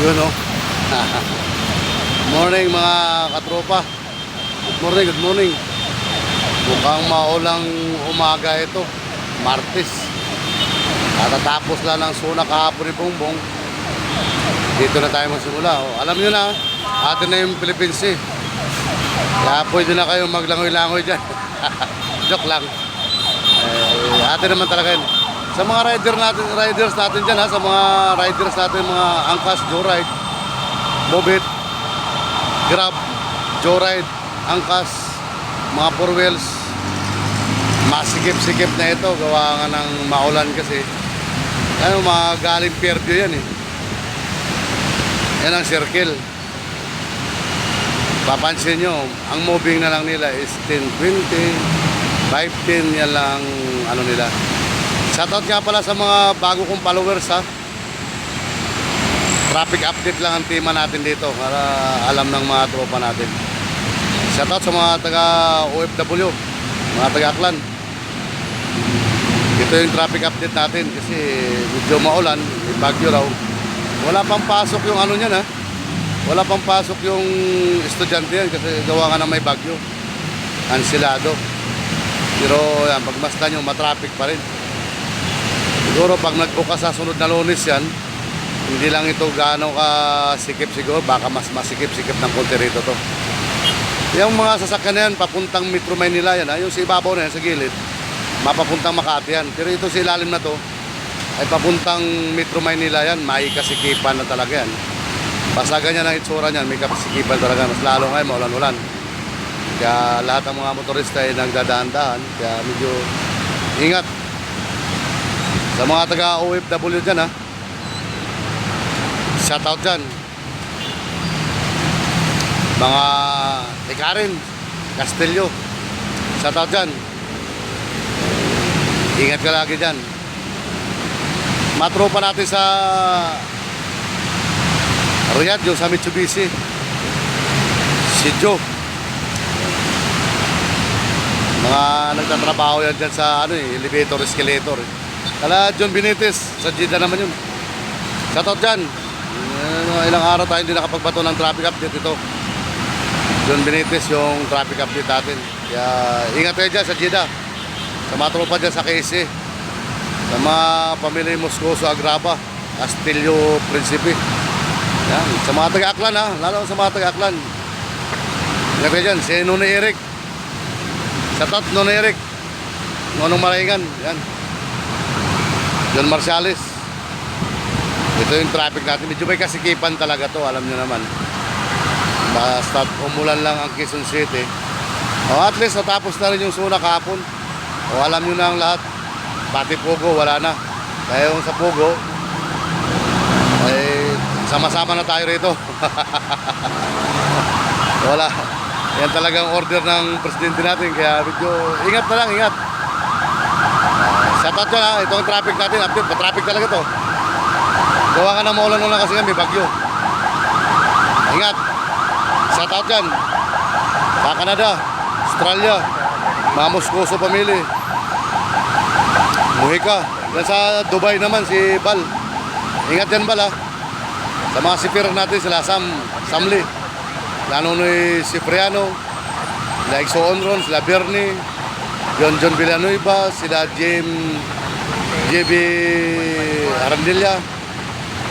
Yun o. Morning mga katropa. Good morning, good morning. Mukhang maulang umaga ito. Martes. Katatapos lang ng suna kahapon ni Bongbong. Dito na tayo magsimula. O, alam nyo na, atin na yung Philippines Sea. Kaya pwede na kayo maglangoy-langoy dyan. Joke lang. Atin naman talaga yun. Sa mga riders natin dyan ha, sa mga riders natin, mga Angkas, Joyride, Mobit, Grab, Joyride, Angkas, mga 4 wheels, masikip-sikip na ito, gawa nga ng maulan kasi. Ano, mga galing Fairview yan eh. Yan ang circle. Papansin nyo, ang moving na lang nila is 10-20, 5-10, yan lang ano nila. Shoutout nga pala sa mga bago kong followers ha. Traffic update lang ang tema natin dito para alam ng mga tropa natin. Shoutout sa mga taga OFW, mga taga Aklan. Ito yung traffic update natin kasi medyo maulan, may bagyo raw. Wala pang pasok yung ano niyan ha. Wala pang pasok yung estudyante yan kasi gawa nga na may bagyo. Ansilado. Pero yan, pagmasdan nyo, matraffic pa rin. Siguro pag nagbukas sa sunod na Lunes yan, hindi lang ito gaano kasikip siguro, baka mas masikip-sikip ng konti rito to. Yung mga sasakyan na yan, papuntang Metro Manila yan, ha? Yung sa ibabaw na yan, sa gilid, mapapuntang Makati yan. Pero ito sa ilalim na to, ay papuntang Metro Manila yan, may kasikipan na talaga yan. Basta ganyan ang itsura niyan, may kasikipan talaga, mas lalo ngayon, maulan-ulan. Kaya lahat ng mga motorista ay nagdadaan-daan, kaya medyo ingat. Sa mga taga OFW dyan ha, shoutout dyan. Mga Ikarin, Castillo, shoutout dyan. Ingat ka lagi dyan. Matropa natin sa Riyadh, yung sa Mitsubishi, si Joe. Mga nagtatrabaho yan dyan sa ano, elevator, escalator. Kala John Benitez, sa Jeddah naman yun. Shoutout dyan. Ilang araw tayo hindi nakapagbato ng traffic update ito. John Benitez yung traffic update natin. Kaya ingat kayo dyan sa Jeddah. Sa mga tropa dyan sa KC. Sa mga pamilya Moscoso, Agraba, Castillo, Principe. Yan. Sa mga taga-Aklan ha, lalo sa mga taga-Aklan. Ingat kayo dyan, si Nonoy Eric. Shoutout Nonoy Eric. Nonong Maraingan. Yan. John Marciales. Ito yung traffic natin. Medyo may kasikipan talaga to, alam nyo naman. Basta umulan lang ang Quezon City. O at least natapos na rin yung suna kahapon. O alam nyo na ang lahat. Pati Pogo, wala na. Kaya yung sa Pogo, ay sama-sama na tayo rito. Wala. Yan talagang order ng presidente natin. Kaya medyo ingat na lang, ingat. Shoutout dyan ha, ito ang traffic natin, update, pa-traffic talaga to. Gawa ka na maulan-ulan kasi may bagyo. Ingat. Shoutout dyan sa Canada, Australia, mga Moscoso family, Muhika. Yan sa Dubai naman, si Bal. Ingat yan Bal ha. Sa mga sipir natin, sila Samli, Lanonoy Cipriano, sila Exo Onron, sila Bernie, John Villanueva, sila JB Arandilla,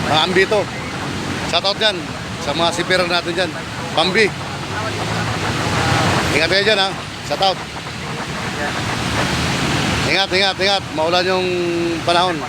mga Ambito. Shoutout dyan sa mga sipiran natin dyan. Bambi, ingat kayo dyan ha. Shoutout. Ingat, maulan yung panahon.